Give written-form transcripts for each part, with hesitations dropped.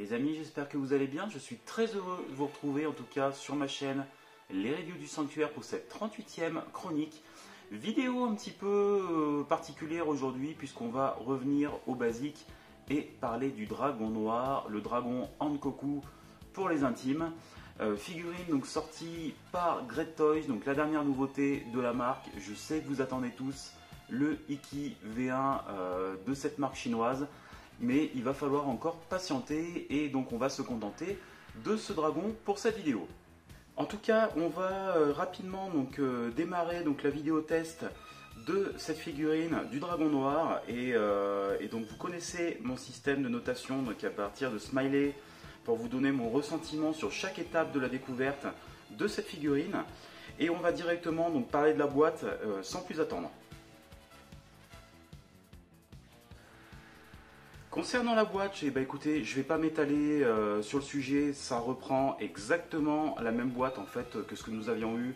les amis, j'espère que vous allez bien. Je suis très heureux de vous retrouver en tout cas sur ma chaîne Les Reviews du Sanctuaire pour cette 38e chronique. Vidéo un petit peu particulière aujourd'hui puisqu'on va revenir au basique et parler du dragon noir, le dragon Hankoku pour les intimes. Figurine donc sortie par Great Toys, donc la dernière nouveauté de la marque. Je sais que vous attendez tous le Iki V1 de cette marque chinoise, mais il va falloir encore patienter et donc on va se contenter de ce dragon pour cette vidéo. En tout cas, on va rapidement donc, démarrer donc, la vidéo test de cette figurine du dragon noir et donc vous connaissez mon système de notation donc à partir de smiley pour vous donner mon ressentiment sur chaque étape de la découverte de cette figurine, et on va directement donc parler de la boîte sans plus attendre. Concernant la boîte, écoutez, je ne vais pas m'étaler sur le sujet, ça reprend exactement la même boîte en fait que ce que nous avions eu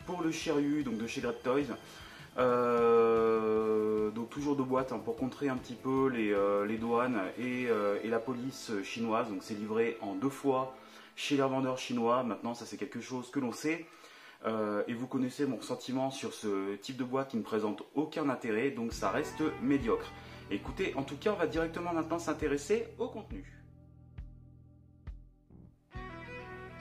pour le Shiryu donc de chez Great Toys. Donc toujours de boîte pour contrer un petit peu les douanes et la police chinoise. Donc c'est livré en 2 fois chez les revendeurs chinois. Maintenant ça c'est quelque chose que l'on sait. Et vous connaissez mon ressentiment sur ce type de boîte qui ne présente aucun intérêt, donc ça reste médiocre. Écoutez, en tout cas, on va directement maintenant s'intéresser au contenu.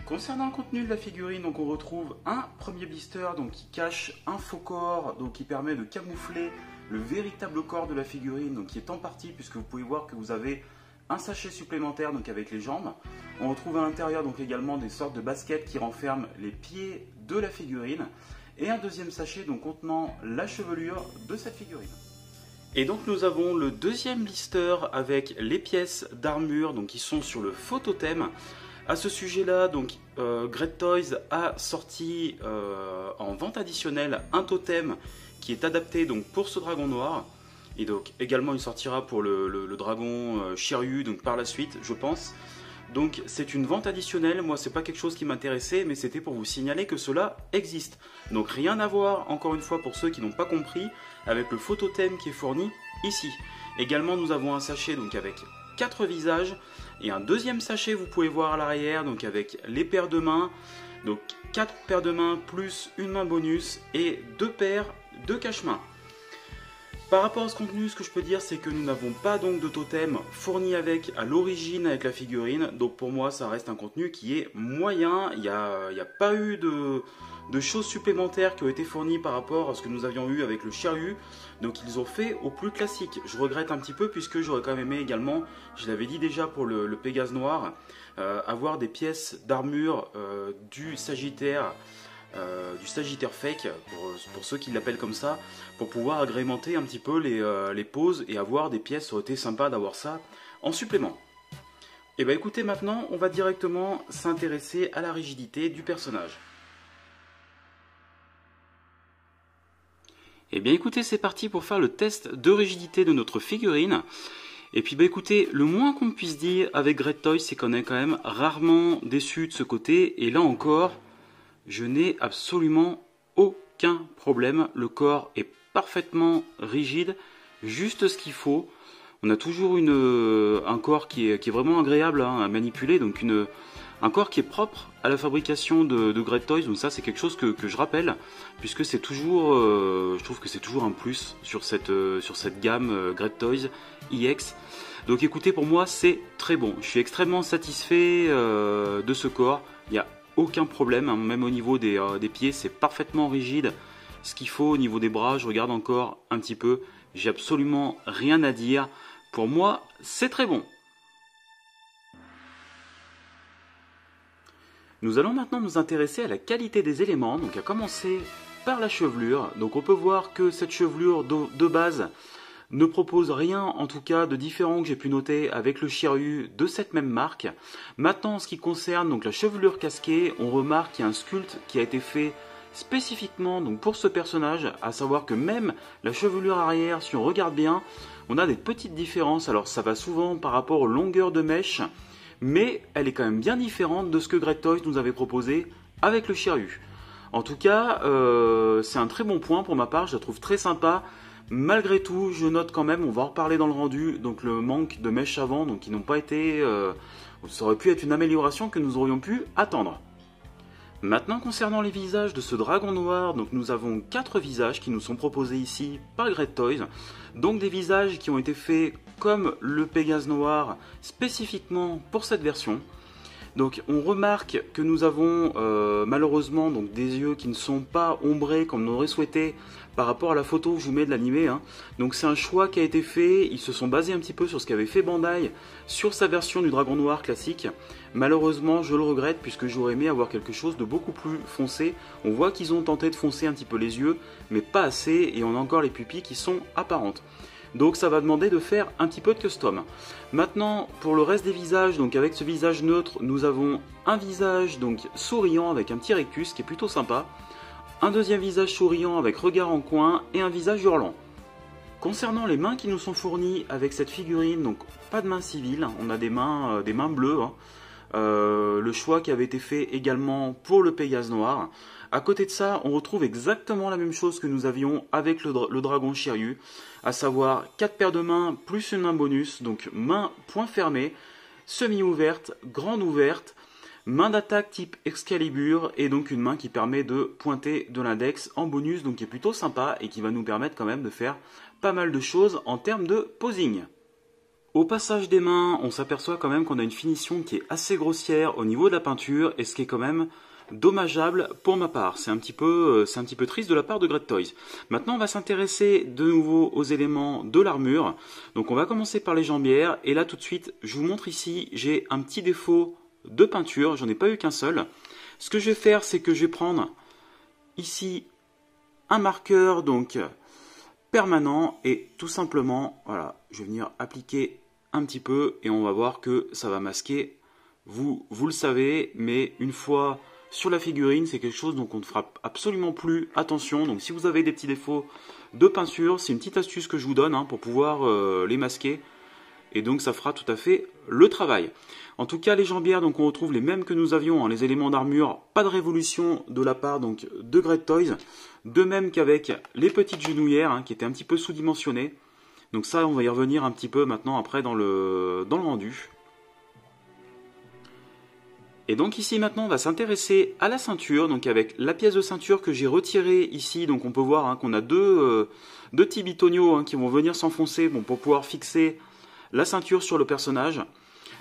Concernant le contenu de la figurine, donc on retrouve un premier blister donc, qui cache un faux corps, donc qui permet de camoufler le véritable corps de la figurine, donc qui est en partie, puisque vous pouvez voir que vous avez un sachet supplémentaire donc avec les jambes. On retrouve à l'intérieur donc également des sortes de baskets qui renferment les pieds de la figurine, et un deuxième sachet donc contenant la chevelure de cette figurine. Et donc nous avons le deuxième blister avec les pièces d'armure donc qui sont sur le faux totem. À ce sujet-là, donc Great Toys a sorti en vente additionnelle un totem qui est adapté donc pour ce dragon noir. Et donc également il sortira pour le dragon Shiryu donc par la suite, je pense. Donc c'est une vente additionnelle, moi c'est pas quelque chose qui m'intéressait, mais c'était pour vous signaler que cela existe. Donc rien à voir, encore une fois pour ceux qui n'ont pas compris, avec le faux totem qui est fourni ici. Également nous avons un sachet donc avec 4 visages, et un deuxième sachet vous pouvez voir à l'arrière, donc avec les paires de mains, donc 4 paires de mains plus une main bonus, et 2 paires de cache-mains. Par rapport à ce contenu, ce que je peux dire, c'est que nous n'avons pas donc de totem fourni à l'origine avec la figurine. Donc pour moi, ça reste un contenu qui est moyen. Il n'y a pas eu de choses supplémentaires qui ont été fournies par rapport à ce que nous avions eu avec le Shiryu. Donc ils ont fait au plus classique. Je regrette un petit peu puisque j'aurais quand même aimé également, je l'avais dit déjà pour le Pégase noir, avoir des pièces d'armure du Sagittaire fake, pour ceux qui l'appellent comme ça, pour pouvoir agrémenter un petit peu les poses et avoir des pièces. Ça aurait été sympa d'avoir ça en supplément. Et bah écoutez, maintenant on va directement s'intéresser à la rigidité du personnage. Et bien écoutez, c'est parti pour faire le test de rigidité de notre figurine. Et puis bah écoutez, le moins qu'on puisse dire avec Great Toys, c'est qu'on est quand même rarement déçu de ce côté, et là encore je n'ai absolument aucun problème. Le corps est parfaitement rigide, juste ce qu'il faut. On a toujours un corps qui est vraiment agréable à manipuler, donc un corps qui est propre à la fabrication de Great Toys. Donc ça c'est quelque chose que je rappelle, puisque c'est toujours, je trouve que c'est toujours un plus sur cette gamme Great Toys EX. Donc écoutez, pour moi c'est très bon. Je suis extrêmement satisfait de ce corps. Il y a aucun problème, même au niveau des pieds, c'est parfaitement rigide. Ce qu'il faut au niveau des bras, je regarde encore un petit peu, j'ai absolument rien à dire. Pour moi, c'est très bon. Nous allons maintenant nous intéresser à la qualité des éléments, donc à commencer par la chevelure. Donc on peut voir que cette chevelure de base ne propose rien en tout cas de différent que j'ai pu noter avec le Shiryu de cette même marque. Maintenant en ce qui concerne donc la chevelure casquée, on remarque qu'il y a un sculpte qui a été fait spécifiquement donc pour ce personnage, à savoir que même la chevelure arrière, si on regarde bien, on a des petites différences. Alors ça va souvent par rapport aux longueurs de mèche, mais elle est quand même bien différente de ce que Great Toys nous avait proposé avec le Shiryu. En tout cas, c'est un très bon point pour ma part, je la trouve très sympa. Malgré tout, je note quand même, on va en reparler dans le rendu, donc le manque de mèches avant, donc qui n'ont pas été... ça aurait pu être une amélioration que nous aurions pu attendre. Maintenant, concernant les visages de ce dragon noir, donc nous avons 4 visages qui nous sont proposés ici par Great Toys. Donc des visages qui ont été faits comme le Pégase noir spécifiquement pour cette version. Donc on remarque que nous avons malheureusement donc, des yeux qui ne sont pas ombrés comme on aurait souhaité par rapport à la photo que je vous mets de l'animé. Donc c'est un choix qui a été fait, ils se sont basés un petit peu sur ce qu'avait fait Bandai sur sa version du dragon noir classique. Malheureusement je le regrette puisque j'aurais aimé avoir quelque chose de beaucoup plus foncé. On voit qu'ils ont tenté de foncer un petit peu les yeux mais pas assez et on a encore les pupilles qui sont apparentes. Donc ça va demander de faire un petit peu de custom. Maintenant pour le reste des visages, donc avec ce visage neutre, nous avons un visage donc souriant avec un petit rectus qui est plutôt sympa, un deuxième visage souriant avec regard en coin et un visage hurlant. Concernant les mains qui nous sont fournies avec cette figurine, donc pas de mains civiles, on a des mains bleues. Le choix qui avait été fait également pour le Pégase noir. À côté de ça, on retrouve exactement la même chose que nous avions avec le dragon Shiryu, à savoir 4 paires de mains plus une main bonus, donc main point fermé, semi-ouverte, grande ouverte, main d'attaque type Excalibur et donc une main qui permet de pointer de l'index en bonus, donc qui est plutôt sympa et qui va nous permettre quand même de faire pas mal de choses en termes de posing. Au passage des mains, on s'aperçoit quand même qu'on a une finition qui est assez grossière au niveau de la peinture et ce qui est quand même dommageable pour ma part. C'est un petit peu triste de la part de Great Toys. Maintenant, on va s'intéresser de nouveau aux éléments de l'armure. Donc on va commencer par les jambières et là tout de suite, je vous montre ici, j'ai un petit défaut de peinture, j'en ai pas eu qu'un seul. Ce que je vais faire, c'est que je vais prendre ici un marqueur donc permanent et tout simplement, voilà, je vais venir appliquer un petit peu et on va voir que ça va masquer. Vous le savez, mais une fois sur la figurine, c'est quelque chose dont on ne fera absolument plus attention. Donc si vous avez des petits défauts de peinture, c'est une petite astuce que je vous donne pour pouvoir les masquer. Et donc ça fera tout à fait le travail. En tout cas, les jambières, donc on retrouve les mêmes que nous avions, les éléments d'armure, pas de révolution de la part donc, de Great Toys. De même qu'avec les petites genouillères qui étaient un petit peu sous-dimensionnées. Donc ça, on va y revenir un petit peu maintenant après dans le rendu. Et donc ici maintenant on va s'intéresser à la ceinture, donc avec la pièce de ceinture que j'ai retirée ici, donc on peut voir qu'on a deux petits bitoniaux qui vont venir s'enfoncer pour pouvoir fixer la ceinture sur le personnage.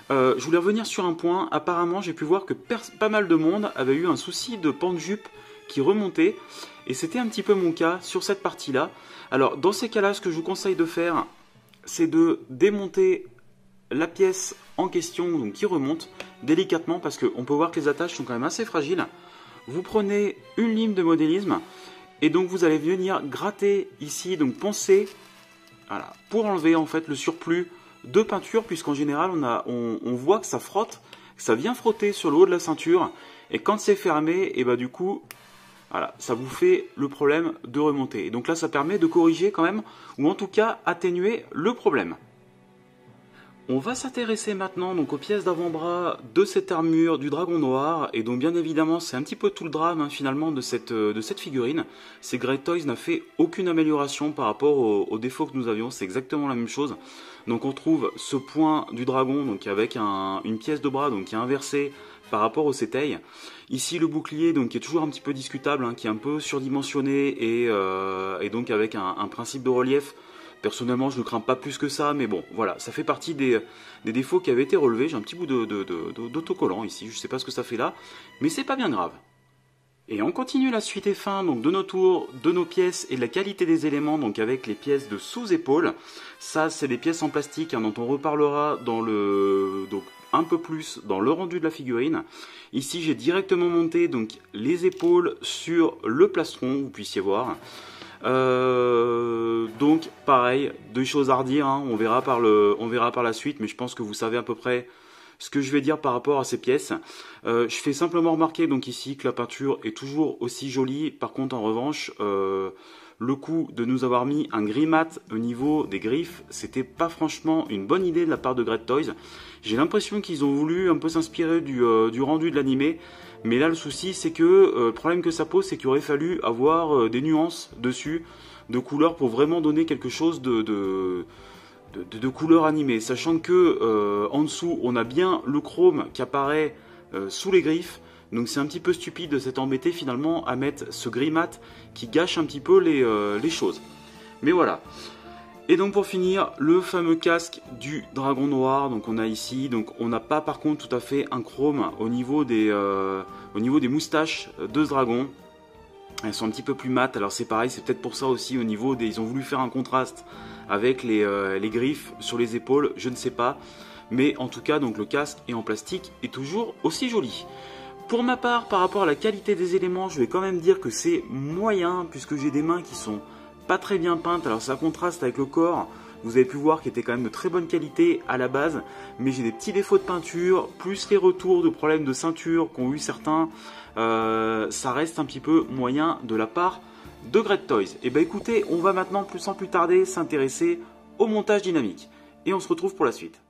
Je voulais revenir sur un point, apparemment j'ai pu voir que pas mal de monde avait eu un souci de pan-de-jupe qui remontait, et c'était un petit peu mon cas sur cette partie-là. Alors dans ces cas-là, ce que je vous conseille de faire, c'est de démonter la pièce en question, donc qui remonte délicatement, parce qu'on peut voir que les attaches sont quand même assez fragiles. Vous prenez une lime de modélisme, et donc vous allez venir gratter ici, donc poncer, voilà, pour enlever en fait le surplus de peinture, puisqu'en général on voit que ça frotte, que ça vient frotter sur le haut de la ceinture, et quand c'est fermé, et bah du coup, voilà, ça vous fait le problème de remonter. Et donc là, ça permet de corriger quand même, ou en tout cas atténuer le problème. On va s'intéresser maintenant donc aux pièces d'avant-bras de cette armure du dragon noir, et donc bien évidemment c'est un petit peu tout le drame finalement de cette figurine. C'est Great Toys n'a fait aucune amélioration par rapport aux défauts que nous avions, c'est exactement la même chose. Donc on trouve ce point du dragon donc avec une pièce de bras donc qui est inversée par rapport au séteil. Ici le bouclier donc qui est toujours un petit peu discutable, qui est un peu surdimensionné et donc avec un principe de relief. Personnellement, je ne crains pas plus que ça, mais bon, voilà, ça fait partie des défauts qui avaient été relevés. J'ai un petit bout d'autocollant ici, je ne sais pas ce que ça fait là, mais c'est pas bien grave. Et on continue la suite et fin donc, de nos tours, de nos pièces et de la qualité des éléments, donc avec les pièces de sous-épaule. Ça, c'est des pièces en plastique dont on reparlera donc un peu plus dans le rendu de la figurine. Ici, j'ai directement monté donc, les épaules sur le plastron, vous puissiez voir. Donc pareil, deux choses à redire, on verra par la suite, mais je pense que vous savez à peu près ce que je vais dire par rapport à ces pièces. Je fais simplement remarquer donc ici que la peinture est toujours aussi jolie. Par contre en revanche, le coup de nous avoir mis un gris mat au niveau des griffes, c'était pas franchement une bonne idée de la part de Great Toys. J'ai l'impression qu'ils ont voulu un peu s'inspirer du rendu de l'animé. Mais là, le souci, c'est que le problème que ça pose, c'est qu'il aurait fallu avoir des nuances dessus. de couleurs pour vraiment donner quelque chose de couleur animée. Sachant que en dessous, on a bien le chrome qui apparaît sous les griffes. Donc c'est un petit peu stupide de s'être embêté finalement à mettre ce gris mat qui gâche un petit peu les choses. Mais voilà. Et donc pour finir, le fameux casque du dragon noir. Donc on a ici, donc on n'a pas par contre tout à fait un chrome au niveau des moustaches de ce dragon. Elles sont un petit peu plus mates, alors c'est pareil, c'est peut-être pour ça aussi au niveau des... Ils ont voulu faire un contraste avec les griffes sur les épaules, je ne sais pas. Mais en tout cas, donc le casque est en plastique et toujours aussi joli. Pour ma part, par rapport à la qualité des éléments, je vais quand même dire que c'est moyen, puisque j'ai des mains qui sont pas très bien peintes. Alors ça contraste avec le corps, vous avez pu voir qu'il était quand même de très bonne qualité à la base, mais j'ai des petits défauts de peinture, plus les retours de problèmes de ceinture qu'ont eu certains, ça reste un petit peu moyen de la part de Great Toys. Et bah écoutez, on va maintenant sans plus tarder s'intéresser au montage dynamique, et on se retrouve pour la suite.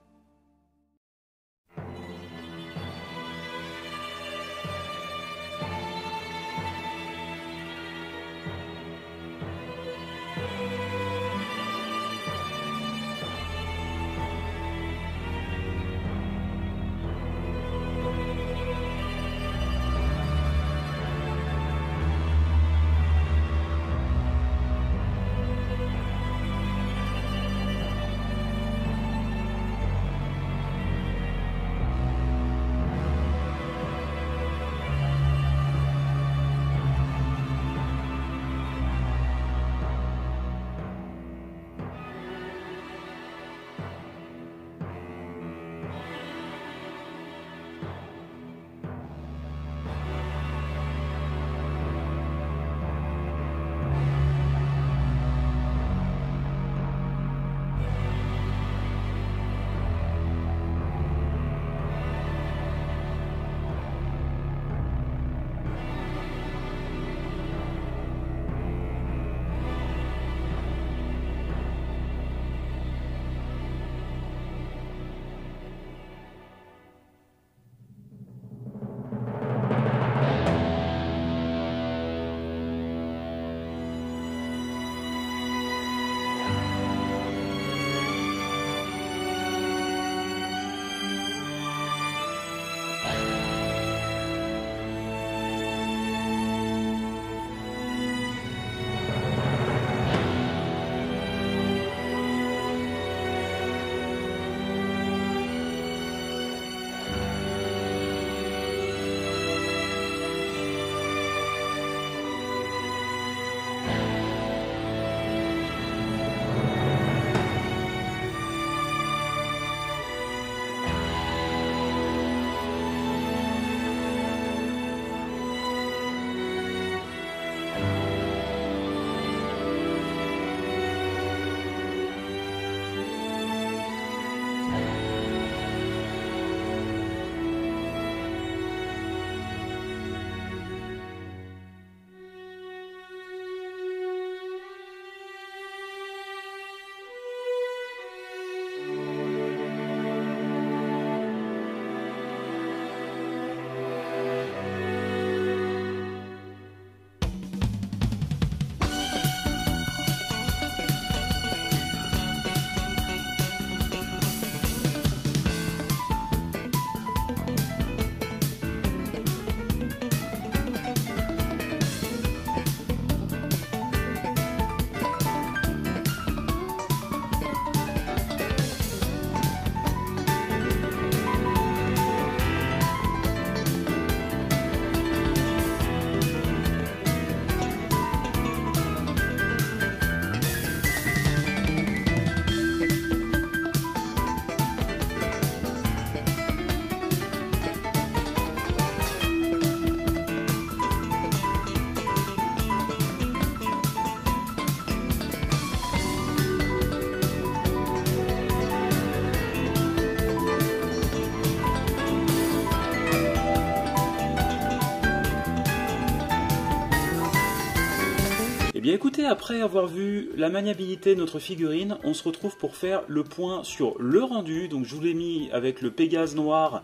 Bien écoutez, après avoir vu la maniabilité de notre figurine, on se retrouve pour faire le point sur le rendu. Donc je vous l'ai mis avec le Pégase noir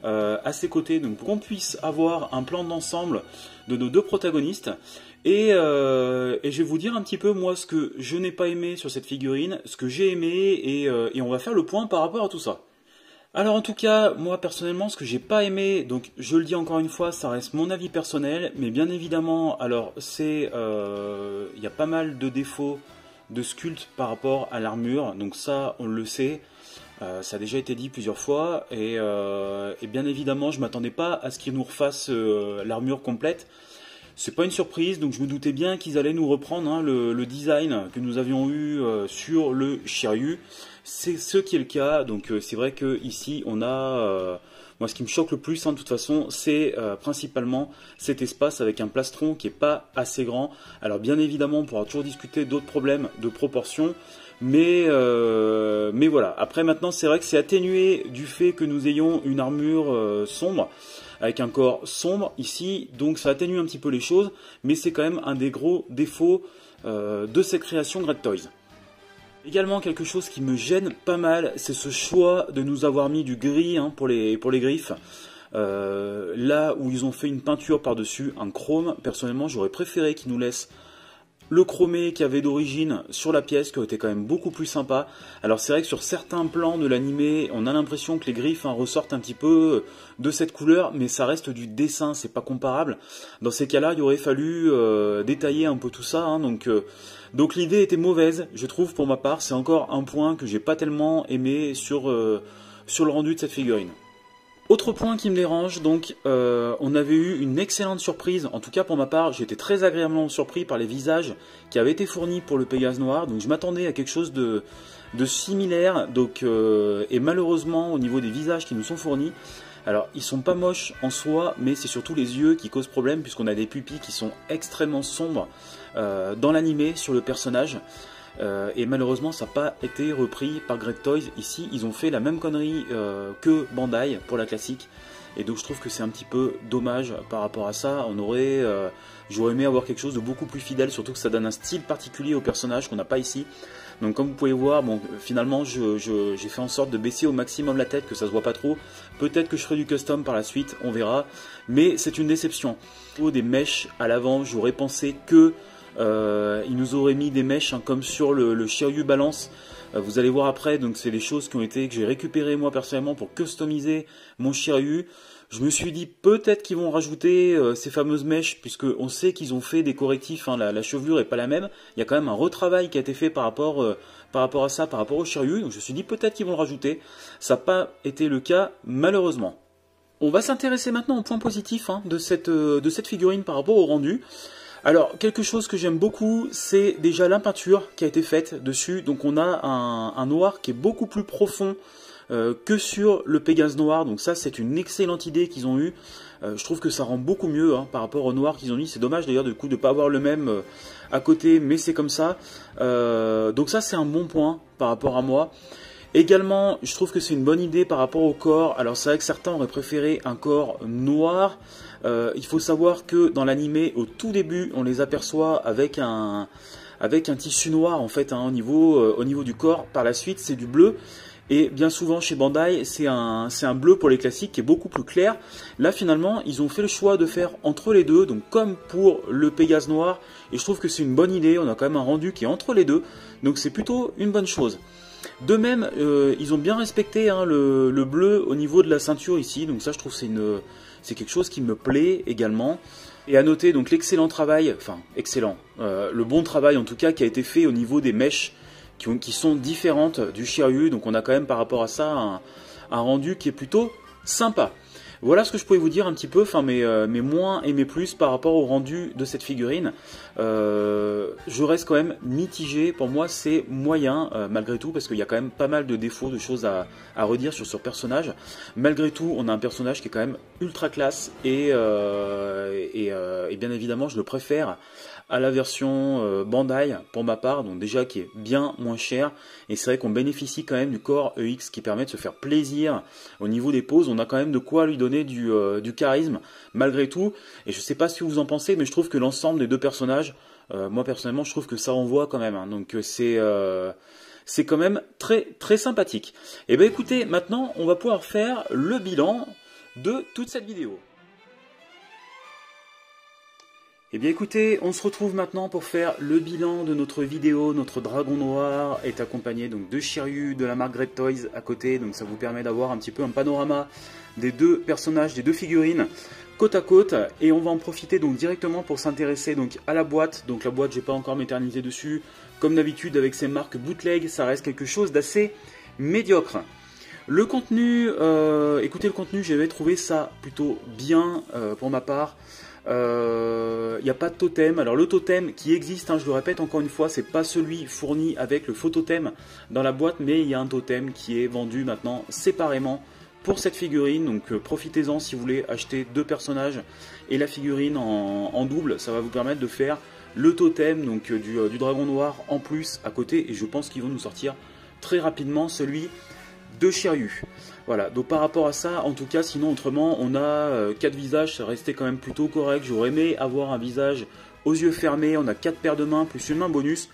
à ses côtés, donc pour qu'on puisse avoir un plan d'ensemble de nos deux protagonistes. Et je vais vous dire un petit peu moi ce que je n'ai pas aimé sur cette figurine, ce que j'ai aimé, et on va faire le point par rapport à tout ça. Alors en tout cas, moi personnellement, ce que j'ai pas aimé, donc je le dis encore une fois, ça reste mon avis personnel, mais bien évidemment, alors il y a pas mal de défauts de sculpte par rapport à l'armure, donc ça on le sait. Ça a déjà été dit plusieurs fois, et bien évidemment je m'attendais pas à ce qu'ils nous refassent l'armure complète. C'est pas une surprise, donc je me doutais bien qu'ils allaient nous reprendre hein, le design que nous avions eu sur le Shiryu. C'est ce qui est le cas, donc c'est vrai que ici on a... moi ce qui me choque le plus hein, de toute façon, c'est principalement cet espace avec un plastron qui n'est pas assez grand. Alors bien évidemment on pourra toujours discuter d'autres problèmes de proportion, mais voilà. Après maintenant c'est vrai que c'est atténué du fait que nous ayons une armure sombre, avec un corps sombre ici, donc ça atténue un petit peu les choses, mais c'est quand même un des gros défauts de cette création Great Toys. Également quelque chose qui me gêne pas mal, c'est ce choix de nous avoir mis du gris hein, pour les griffes. Là où ils ont fait une peinture par-dessus, un chrome, personnellement j'aurais préféré qu'ils nous laissent le chromé qu'il y avait d'origine sur la pièce, qui aurait été quand même beaucoup plus sympa. Alors c'est vrai que sur certains plans de l'animé, on a l'impression que les griffes hein, ressortent un petit peu de cette couleur, mais ça reste du dessin, c'est pas comparable. Dans ces cas-là, il aurait fallu détailler un peu tout ça, hein, donc l'idée était mauvaise, je trouve pour ma part. C'est encore un point que j'ai pas tellement aimé sur le rendu de cette figurine. Autre point qui me dérange, donc on avait eu une excellente surprise, en tout cas pour ma part, j'ai été très agréablement surpris par les visages qui avaient été fournis pour le Pégase Noir, donc je m'attendais à quelque chose de similaire, donc, et malheureusement au niveau des visages qui nous sont fournis, alors ils sont pas moches en soi, mais c'est surtout les yeux qui causent problème, puisqu'on a des pupilles qui sont extrêmement sombres dans l'animé sur le personnage. Et malheureusement ça n'a pas été repris par Great Toys. Ici ils ont fait la même connerie que Bandai pour la classique, et donc je trouve que c'est un petit peu dommage par rapport à ça. J'aurais aimé avoir quelque chose de beaucoup plus fidèle, surtout que ça donne un style particulier au personnage qu'on n'a pas ici. Donc comme vous pouvez voir, bon, finalement j'ai fait en sorte de baisser au maximum la tête, que ça se voit pas trop. Peut-être que je ferai du custom par la suite, on verra, mais c'est une déception. Au niveau des mèches à l'avant, j'aurais pensé que ils nous auraient mis des mèches hein, comme sur le Shiryu Balance. Vous allez voir après, donc c'est des choses que j'ai récupérées moi personnellement pour customiser mon Shiryu. Je me suis dit peut-être qu'ils vont rajouter ces fameuses mèches, puisque on sait qu'ils ont fait des correctifs, hein, la chevelure est pas la même. Il y a quand même un retravail qui a été fait par rapport à ça, par rapport au Shiryu. Donc je me suis dit peut-être qu'ils vont le rajouter. Ça n'a pas été le cas malheureusement. On va s'intéresser maintenant au point positif hein, de cette figurine par rapport au rendu. Alors, quelque chose que j'aime beaucoup, c'est déjà la peinture qui a été faite dessus. Donc on a un noir qui est beaucoup plus profond que sur le Pégase Noir. Donc ça, c'est une excellente idée qu'ils ont eue. Je trouve que ça rend beaucoup mieux hein, par rapport au noir qu'ils ont mis. C'est dommage d'ailleurs du coup de ne pas avoir le même à côté, mais c'est comme ça. Donc ça, c'est un bon point par rapport à moi. Également, je trouve que c'est une bonne idée par rapport au corps. Alors c'est vrai que certains auraient préféré un corps noir. Il faut savoir que dans l'animé, au tout début, on les aperçoit avec un tissu noir en fait hein, au niveau du corps. Par la suite, c'est du bleu. Et bien souvent chez Bandai, c'est un bleu pour les classiques qui est beaucoup plus clair. Là finalement, ils ont fait le choix de faire entre les deux, donc comme pour le Pégase Noir. Et je trouve que c'est une bonne idée. On a quand même un rendu qui est entre les deux. Donc c'est plutôt une bonne chose. De même, ils ont bien respecté hein, le bleu au niveau de la ceinture ici, donc ça je trouve c'est quelque chose qui me plaît également. Et à noter donc l'excellent travail, enfin excellent, le bon travail en tout cas qui a été fait au niveau des mèches qui sont différentes du Shiryu, donc on a quand même par rapport à ça un rendu qui est plutôt sympa. Voilà ce que je pouvais vous dire un petit peu, enfin mes moins et mes plus par rapport au rendu de cette figurine. Je reste quand même mitigé, pour moi c'est moyen malgré tout, parce qu'il y a quand même pas mal de défauts, de choses à redire sur ce personnage. Malgré tout, on a un personnage qui est quand même ultra classe et bien évidemment je le préfère à la version Bandai pour ma part, donc déjà qui est bien moins cher, et c'est vrai qu'on bénéficie quand même du Core EX qui permet de se faire plaisir au niveau des poses. On a quand même de quoi lui donner du charisme malgré tout, et je sais pas ce que vous en pensez, mais je trouve que l'ensemble des deux personnages, moi personnellement je trouve que ça envoie quand même, hein, donc c'est quand même très très sympathique. Et bien écoutez, maintenant on va pouvoir faire le bilan de toute cette vidéo. Eh bien écoutez, on se retrouve maintenant pour faire le bilan de notre vidéo. Notre dragon noir est accompagné donc de Shiryu, de la marque Great Toys à côté. Donc ça vous permet d'avoir un petit peu un panorama des deux personnages, des deux figurines côte à côte. Et on va en profiter donc directement pour s'intéresser donc à la boîte. Donc la boîte, je ne vais pas encore m'éterniser dessus. Comme d'habitude avec ces marques bootleg, ça reste quelque chose d'assez médiocre. Le contenu, écoutez le contenu, j'avais trouvé ça plutôt bien pour ma part. Il n'y a pas de totem. Alors le totem qui existe, hein, je le répète encore une fois, c'est pas celui fourni avec le faux totem dans la boîte, mais il y a un totem qui est vendu maintenant séparément pour cette figurine. Donc profitez-en si vous voulez acheter deux personnages et la figurine en double, ça va vous permettre de faire le totem donc du dragon noir en plus à côté, et je pense qu'ils vont nous sortir très rapidement celui de Shiryu. Voilà, donc par rapport à ça, en tout cas, sinon autrement, on a 4 visages, ça restait quand même plutôt correct. J'aurais aimé avoir un visage aux yeux fermés, on a 4 paires de mains plus une main bonus,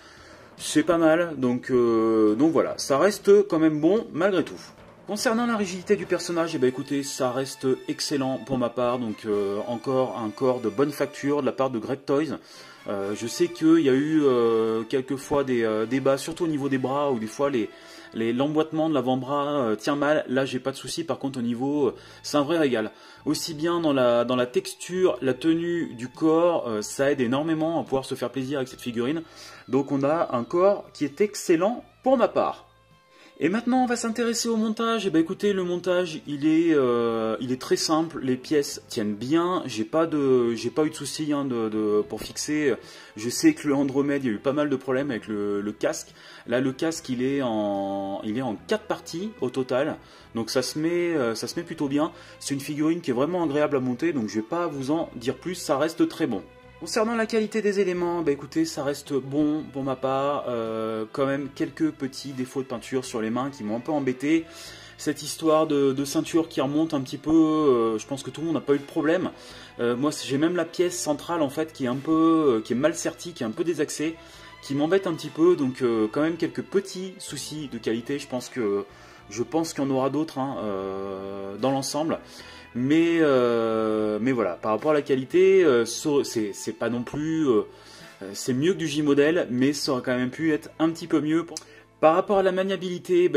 c'est pas mal, donc voilà, ça reste quand même bon malgré tout. Concernant la rigidité du personnage, eh ben écoutez, ça reste excellent pour ma part, donc encore un corps de bonne facture de la part de Great Toys. Je sais qu'il y a eu quelques fois des débats, surtout au niveau des bras, où des fois l'emboîtement de l'avant-bras tient mal. Là, j'ai pas de souci. Par contre, au niveau, c'est un vrai régal. Aussi bien dans la texture, la tenue du corps, ça aide énormément à pouvoir se faire plaisir avec cette figurine. Donc, on a un corps qui est excellent pour ma part. Et maintenant, on va s'intéresser au montage. Et ben écoutez, le montage, il est très simple. Les pièces tiennent bien. J'ai pas eu de soucis hein, pour fixer. Je sais que le Andromède, il y a eu pas mal de problèmes avec le casque. Là, le casque, il est en 4 parties au total. Donc ça se met plutôt bien. C'est une figurine qui est vraiment agréable à monter. Donc je vais pas vous en dire plus. Ça reste très bon. Concernant la qualité des éléments, bah écoutez, ça reste bon pour ma part. Quand même quelques petits défauts de peinture sur les mains qui m'ont un peu embêté. Cette histoire de ceinture qui remonte un petit peu, je pense que tout le monde n'a pas eu de problème. Moi, j'ai même la pièce centrale en fait qui est mal sertie, qui est un peu désaxée, qui m'embête un petit peu. Donc quand même quelques petits soucis de qualité. Je pense qu'il y en aura d'autres hein, dans l'ensemble. Mais voilà, par rapport à la qualité, c'est pas non plus... c'est mieux que du J-Model, mais ça aurait quand même pu être un petit peu mieux. Par rapport à la maniabilité,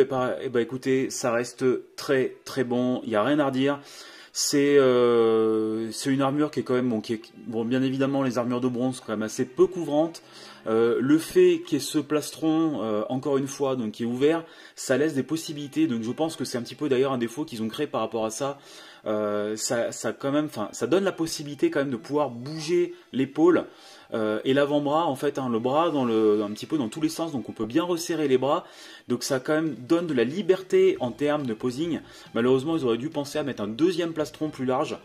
écoutez, ça reste très très bon, il n'y a rien à redire. C'est une armure qui est quand même... Bon, bien évidemment, les armures de bronze sont quand même assez peu couvrantes. Le fait qu'il y ait ce plastron, encore une fois, donc qui est ouvert, ça laisse des possibilités. Donc je pense que c'est un petit peu d'ailleurs un défaut qu'ils ont créé par rapport à ça. Ça donne la possibilité quand même de pouvoir bouger l'épaule et l'avant-bras, en fait, hein, le bras un petit peu dans tous les sens, donc on peut bien resserrer les bras. Donc ça quand même donne de la liberté en termes de posing. Malheureusement, ils auraient dû penser à mettre un deuxième plastron plus large,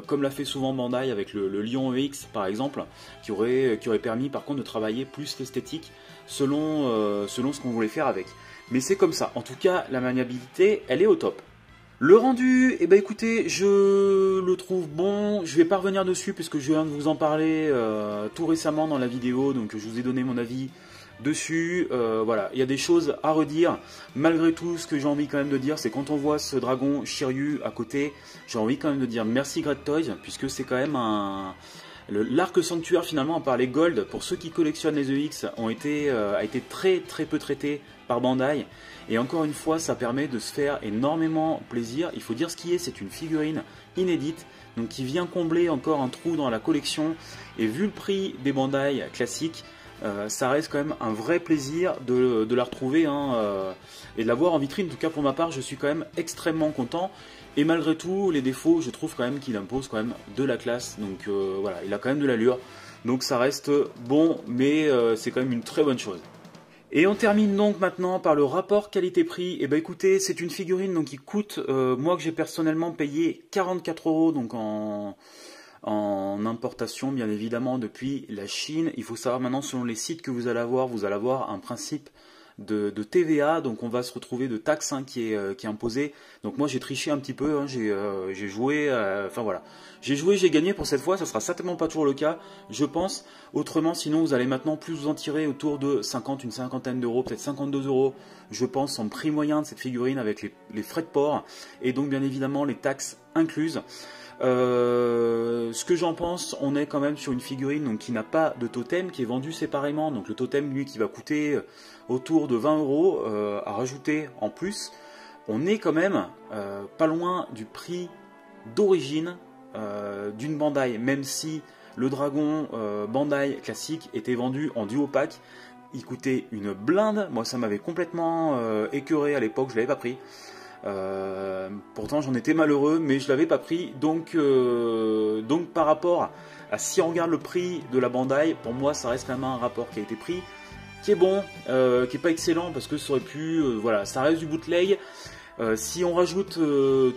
comme l'a fait souvent Bandai avec le Lion EX par exemple, qui aurait permis par contre de travailler plus l'esthétique selon ce qu'on voulait faire avec. Mais c'est comme ça. En tout cas, la maniabilité, elle est au top. Le rendu, eh ben écoutez, je le trouve bon. Je vais pas revenir dessus puisque je viens de vous en parler tout récemment dans la vidéo, donc je vous ai donné mon avis dessus. Voilà, il y a des choses à redire. Malgré tout, ce que j'ai envie quand même de dire, c'est quand on voit ce dragon Shiryu à côté, j'ai envie quand même de dire merci Great Toys, puisque c'est quand même l'arc sanctuaire finalement, à part les gold, pour ceux qui collectionnent les EX, a été très très peu traité par Bandai. Et encore une fois, ça permet de se faire énormément plaisir. Il faut dire ce qui est, c'est une figurine inédite, donc qui vient combler encore un trou dans la collection. Et vu le prix des Bandai classiques, ça reste quand même un vrai plaisir de la retrouver hein, et de la voir en vitrine. En tout cas pour ma part, je suis quand même extrêmement content. Et malgré tout, les défauts, je trouve quand même qu'il impose quand même de la classe. Donc voilà, il a quand même de l'allure. Donc ça reste bon, mais c'est quand même une très bonne chose. Et on termine donc maintenant par le rapport qualité-prix. Et ben écoutez, c'est une figurine donc qui coûte, moi que j'ai personnellement payé 44 € donc en importation bien évidemment depuis la Chine. Il faut savoir maintenant selon les sites que vous allez avoir un principe de TVA, donc on va se retrouver de taxe hein, qui est imposée. Donc moi j'ai triché un petit peu, hein, j'ai joué, enfin voilà. J'ai joué, j'ai gagné pour cette fois, ça sera certainement pas toujours le cas, je pense. Autrement, sinon vous allez maintenant plus vous en tirer autour de 50, une cinquantaine d'euros, peut-être 52 euros, je pense, en prix moyen de cette figurine avec les frais de port et donc bien évidemment les taxes incluses. Ce que j'en pense, on est quand même sur une figurine donc, qui n'a pas de totem, qui est vendue séparément. Donc le totem, lui, qui va coûter autour de 20 euros à rajouter en plus. On est quand même pas loin du prix d'origine d'une Bandai, même si le dragon Bandai classique était vendu en duo pack. Il coûtait une blinde. Moi, ça m'avait complètement écœuré à l'époque, je l'avais pas pris. Pourtant j'en étais malheureux mais je l'avais pas pris donc par rapport à si on regarde le prix de la Bandai, pour moi ça reste quand même un rapport qui a été pris qui est bon, qui est pas excellent parce que ça aurait pu, voilà, ça reste du bootleg. Si on rajoute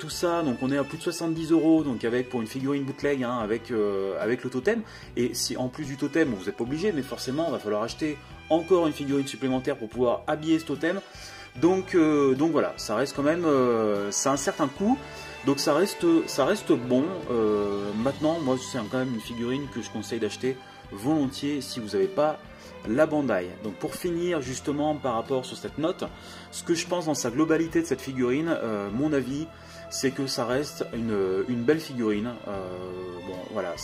tout ça, donc on est à plus de 70 euros, donc avec pour une figurine bootleg hein, avec le totem. Et si en plus du totem, vous n'êtes pas obligé, mais forcément il va falloir acheter encore une figurine supplémentaire pour pouvoir habiller ce totem. Donc voilà, ça reste quand même, ça a un certain coût, donc ça reste bon. Maintenant, moi c'est quand même une figurine que je conseille d'acheter volontiers si vous n'avez pas la Bandai. Donc pour finir justement par rapport sur cette note, ce que je pense dans sa globalité de cette figurine, mon avis, c'est que ça reste une belle figurine. Bon voilà,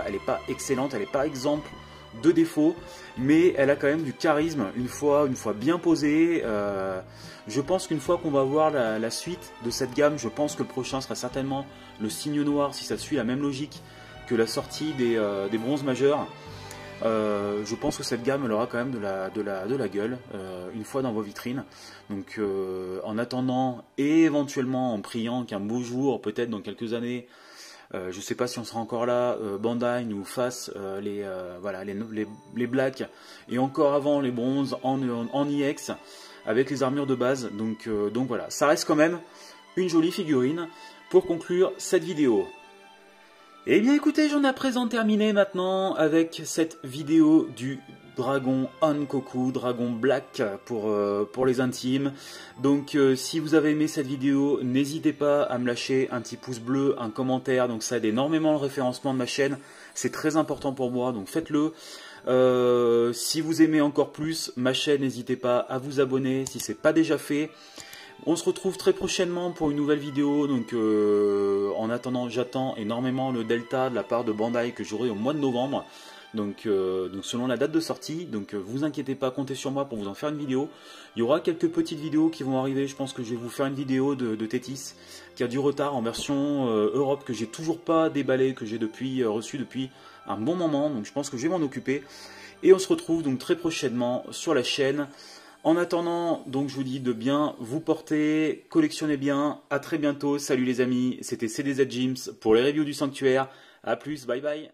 elle n'est pas excellente, elle n'est pas exemple de défauts, mais elle a quand même du charisme une fois bien posée. Je pense qu'une fois qu'on va voir la suite de cette gamme, je pense que le prochain sera certainement le Cygne Noir, si ça suit la même logique que la sortie des bronzes majeurs. Je pense que cette gamme elle aura quand même de la gueule une fois dans vos vitrines. Donc en attendant et éventuellement en priant qu'un beau jour, peut-être dans quelques années, je ne sais pas si on sera encore là, Bandai nous fasse les blacks et encore avant les bronzes en IX avec les armures de base. Donc voilà, ça reste quand même une jolie figurine pour conclure cette vidéo. Et bien écoutez, j'en ai à présent terminé maintenant avec cette vidéo du dragon Hankoku, dragon black pour les intimes. Donc si vous avez aimé cette vidéo, n'hésitez pas à me lâcher un petit pouce bleu, un commentaire, donc ça aide énormément le référencement de ma chaîne, c'est très important pour moi, donc faites-le. Si vous aimez encore plus ma chaîne, n'hésitez pas à vous abonner si ce n'est pas déjà fait. On se retrouve très prochainement pour une nouvelle vidéo, donc en attendant j'attends énormément le Delta de la part de Bandai que j'aurai au mois de novembre, donc selon la date de sortie, donc vous inquiétez pas, comptez sur moi pour vous en faire une vidéo. Il y aura quelques petites vidéos qui vont arriver, je pense que je vais vous faire une vidéo de Tethys qui a du retard en version Europe que j'ai toujours pas déballé, que j'ai reçu depuis un bon moment, donc je pense que je vais m'en occuper. Et on se retrouve donc très prochainement sur la chaîne. En attendant, donc je vous dis de bien vous porter, collectionnez bien, à très bientôt, salut les amis, c'était CDZ Gyms pour les reviews du Sanctuaire, à plus, bye bye.